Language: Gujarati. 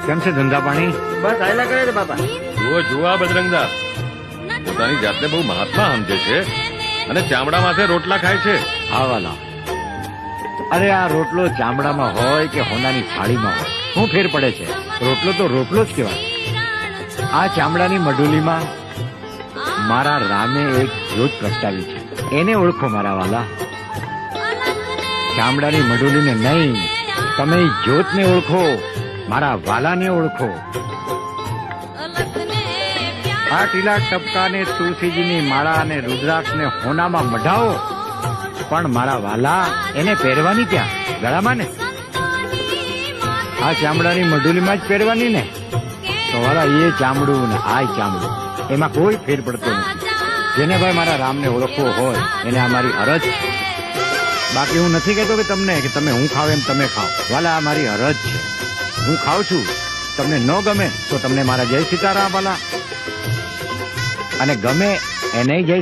કેમ છે ધંધા પાણી? બસ આયલા કરે છે બાપા. જુઓ આ બજરંગદા પોતાની જાતને બહુ મહાત્મા સમજે છે અને ચામડા માથે રોટલા ખાય છે. હા વાલા, અરે આ રોટલો ચામડામાં હોય કે હોનાની થાળીમાં હોય, શું ફેર પડે છે? રોટલો તો રોટલો જ કહેવાય. આ ચામડાની મઢુલીમાં મારા રામે એક જ્યોત પ્રગટાવી છે, એને ઓળખો મારા વાલા. ચામડાની મઢુલીને નહીં, તમે ઈ જ્યોતને ઓળખો, મારા વાલાને ઓળખો. આ ટીલા ટપકાને તુલસીજીની માળા અને રુદ્રાક્ષને હોનામાં મઢાવો, પણ મારા વાલા એને પહેરવાની ક્યાં? ગળામાં ને. આ ચામડાની મઢુલીમાં જ પહેરવાની ને. તો વાલા એ ચામડું ને આ ચામડું એમાં કોઈ ફેર પડતો નથી. જેને ભાઈ મારા રામને ઓળખવો હોય એને આ મારી અરજ છે. બાકી હું નથી કહેતો કે તમને કે તમે હું ખાવ એમ તમે ખાઓ. વાલા આ મારી અરજ છે. હું ખાઉં છું, તમને ન ગમે તો તમને મારા જય સીતારામ વાલા, અને ગમે એને જય